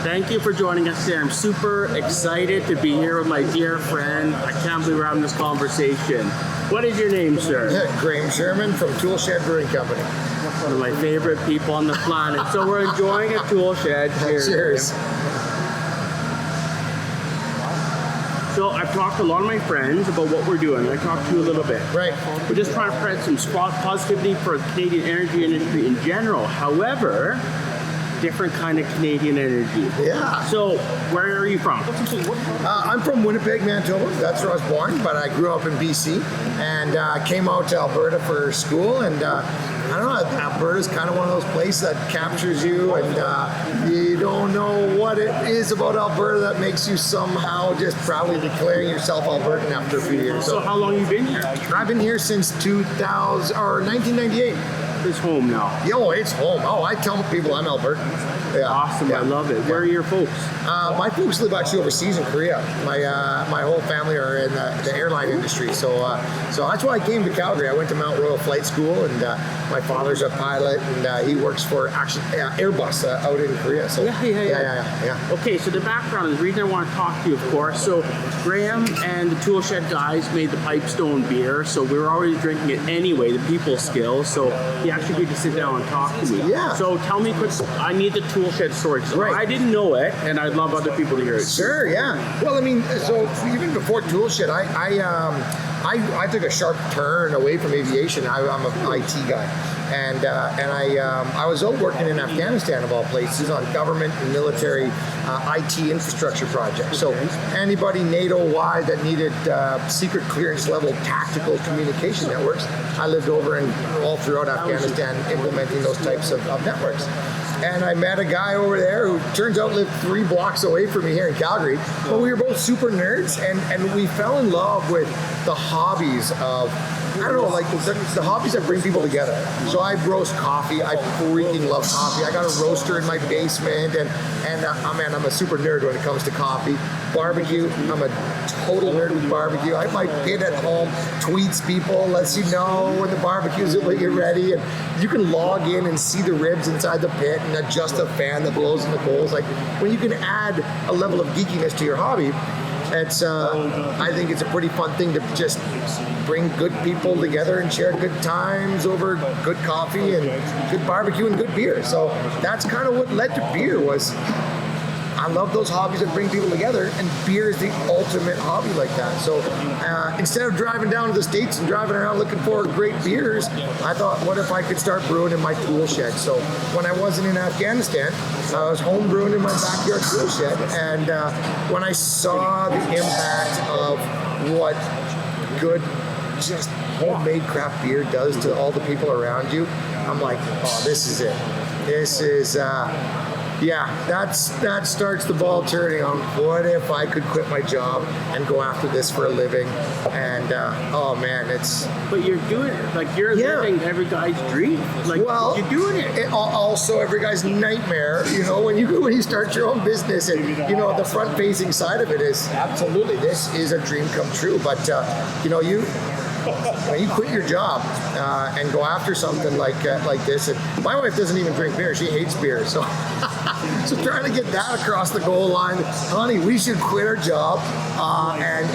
Thank you for joining us today. I'm super excited to be here with my dear friend. I can't believe we're having this conversation. What is your name, sir? Graham Sherman from Tool Shed Brewing Company. One of my favorite people on the planet. So we're enjoying a tool shed. Cheers. So I've talked to a lot of my friends about what we're doing. I talked to you a little bit. Right. We're just trying to spread some positivity for the Canadian energy industry in general. However, different kind of Canadian energy. Yeah. So where are you from? I'm from Winnipeg, Manitoba. That's where I was born, but I grew up in BC and came out to Alberta for school. And I don't know, Alberta's kind of one of those places that captures you, and you don't know what it is about Alberta that makes you somehow just proudly declaring yourself Albertan after a few years. So how long have you been here? I've been here since 1998. It's home now. Yo, it's home. Oh, I tell people I'm Albertan. Yeah. Awesome, Yeah. I love it. Where are your folks? My folks live actually overseas in Korea. My whole family are in the airline industry, so that's why I came to Calgary. I went to Mount Royal Flight School, and my father's a pilot, and he works for actually Airbus out in Korea. So yeah. Okay, so the background is the reason I want to talk to you, of course. So Graham and the Tool Shed guys made the Pipestone beer, so we were already drinking it anyway. The people skills, so he actually agreed to sit down and talk to me. Yeah. So tell me quick. I need the Tool Shed story. So Right. I didn't know it, and I'd love other people to hear it. Sure, yeah. Well, I mean, so even before Tool Shed, I took a sharp turn away from aviation. I'm an IT guy, and I was out working in Afghanistan of all places on government and military IT infrastructure projects. So anybody NATO-wide that needed secret clearance level tactical communication networks, I lived over and all throughout Afghanistan implementing those types of networks. And I met a guy over there who turns out lived 3 blocks away from me here in Calgary. But we were both super nerds, and we fell in love with the hobbies of, I don't know, like the hobbies that bring people together. So I roast coffee. I freaking love coffee. I got a roaster in my basement, and I'm a super nerd when it comes to coffee. Barbecue, I'm a total nerd with barbecue. I have my kid at home, tweets people, lets you know when the barbecue's when you get ready, and you can log in and see the ribs inside the pit and adjust a fan that blows in the coals. Like, when you can add a level of geekiness to your hobby, it's I think it's a pretty fun thing to just bring good people together and share good times over good coffee and good barbecue and good beer. So that's kind of what led to beer. Was I love those hobbies that bring people together, and beer is the ultimate hobby like that. So instead of driving down to the States and driving around looking for great beers, I thought, what if I could start brewing in my tool shed? So when I wasn't in Afghanistan, I was home brewing in my backyard tool shed, and when I saw the impact of what good, just homemade craft beer does to all the people around you, I'm like, oh, this is it. This is... that starts the ball turning on what if I could quit my job and go after this for a living. And oh man, it's... But you're doing it. Like, you're living every guy's dream. Like, well, you're doing it. Also every guy's nightmare, when you start your own business, and the front facing side of it is absolutely, this is a dream come true. But when you quit your job and go after something like this, and my wife doesn't even drink beer; she hates beer. So, so trying to get that across the goal line, honey, we should quit our job and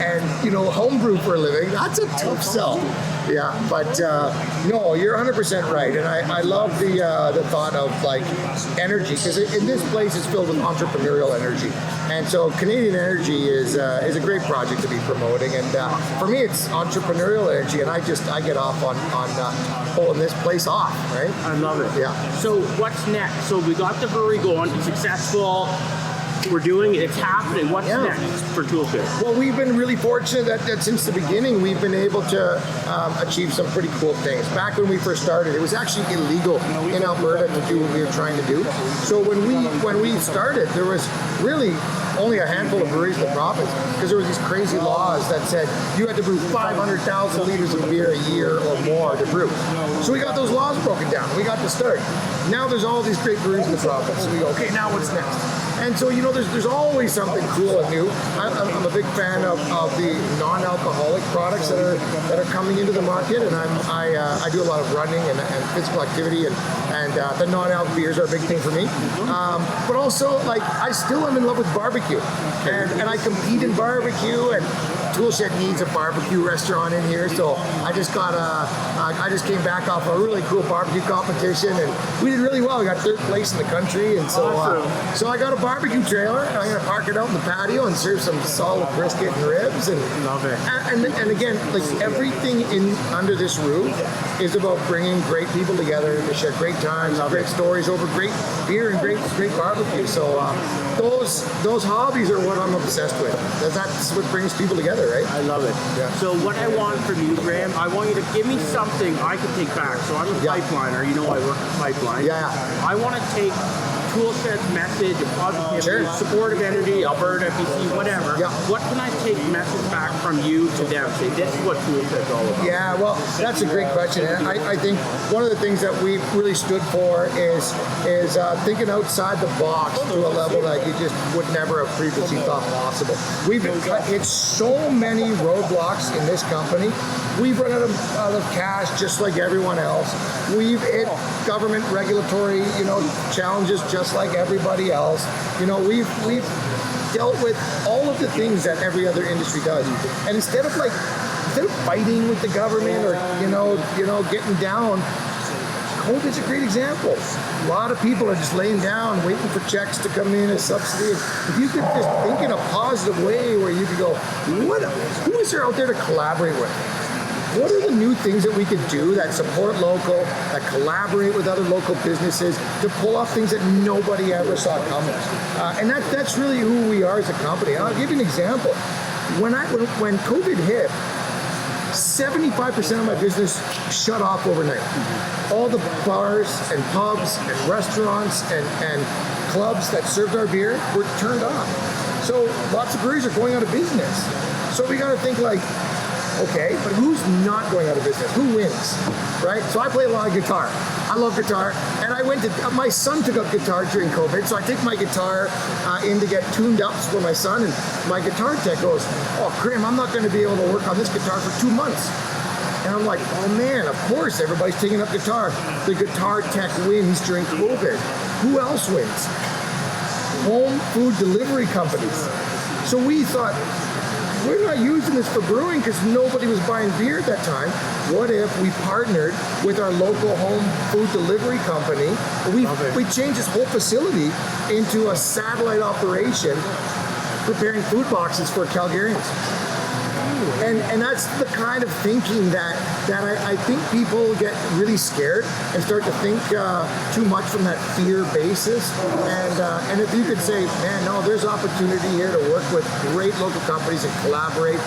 homebrew for a living. That's a tough sell. Yeah, but no, you're 100% right, and I love the thought of like energy, because in this place it's filled with entrepreneurial energy, and so Canadian energy is a great project to be promoting, and for me it's entrepreneurial energy, and I get off on pulling this place off, right? I love it. Yeah. So what's next? So we got the brewery going, it's successful. We're doing it, it's happening. What's next for Tool Shed? Well, we've been really fortunate that since the beginning we've been able to achieve some pretty cool things. Back when we first started, it was actually illegal in Alberta to do what we were trying to do. So when we started, there was really only a handful of breweries in the province, because there were these crazy laws that said you had to brew 500,000 liters of beer a year or more to brew. So we got those laws broken down. We got to start. Now there's all these great breweries in the province. So we go, okay, now what's next? And so, you know, there's always something cool and new. I'm a big fan of the non-alcoholic products that are coming into the market, and I do a lot of running and physical activity, and the non-alc beers are a big thing for me. But also, like, I still am in love with barbecue, and I compete in barbecue, and Tool Shed needs a barbecue restaurant in here, so I just came back off a really cool barbecue competition, and we did really well. We got 3rd place in the country, and so so I got a barbecue trailer, and I'm gonna park it out in the patio and serve some solid brisket and ribs, and love it. And again, like, everything under this roof is about bringing great people together to share great times, great stories over great beer and great barbecue. So those hobbies are what I'm obsessed with. That's what brings people together, right? I love it. Yeah. So what I want from you, Graham, I want you to give me something I can take back. So I'm a pipeliner. You know I work with pipeline. Yeah. I want to take Tool Shed's message of positivity, Sure. supportive energy, Alberta, BC, whatever. Yeah. What can I take message back from you to them? Say, this is what Tool Shed's all about. Yeah, well, that's a great question. And I think one of the things that we've really stood for is thinking outside the box to a level that you just would never have previously thought possible. We've hit so many roadblocks in this company. We've run out of cash just like everyone else. We've hit government regulatory, challenges just like everybody else. We've dealt with all of the things that every other industry does. And instead of fighting with the government or getting down, COVID's a great example. A lot of people are just laying down, waiting for checks to come in as subsidy. If you could just think in a positive way where you could go, who is there out there to collaborate with? What are the new things that we could do that support local, that collaborate with other local businesses to pull off things that nobody ever saw coming? And that's really who we are as a company. And I'll give you an example. When COVID hit, 75% of my business shut off overnight. All the bars and pubs and restaurants and clubs that served our beer were turned off. So lots of breweries are going out of business. So we got to think like, okay, but who's not going out of business? Who wins, right? So I play a lot of guitar. I love guitar, and my son took up guitar during COVID, so I take my guitar in to get tuned up for my son, and my guitar tech goes, oh, Graham, I'm not going to be able to work on this guitar for 2 months. And I'm like, oh man, of course, everybody's taking up guitar. The guitar tech wins during COVID. Who else wins? Home food delivery companies. So we thought, we're not using this for brewing because nobody was buying beer at that time. What if we partnered with our local home food delivery company? We changed this whole facility into a satellite operation preparing food boxes for Calgarians. And that's the kind of thinking that I think people get really scared and start to think too much from that fear basis. And if you could say, man, no, there's opportunity here to work with great local companies and collaborate.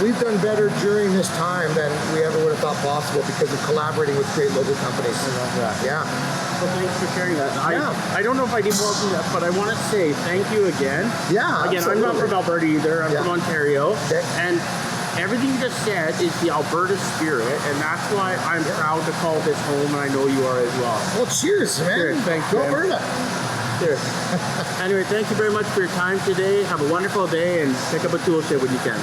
We've done better during this time than we ever would have thought possible because of collaborating with great local companies. I love that. Yeah. Well, thanks for sharing that. Yeah. I don't know if I need more than that, but I want to say thank you again. Yeah, Again, absolutely. I'm not from Alberta either. I'm from Ontario. Okay. And everything you just said is the Alberta spirit, and that's why I'm proud to call this home, and I know you are as well. Well, cheers, man. Cheers. Thanks, Go man. Alberta. Cheers. Anyway, thank you very much for your time today. Have a wonderful day, and pick up a tool shed when you can.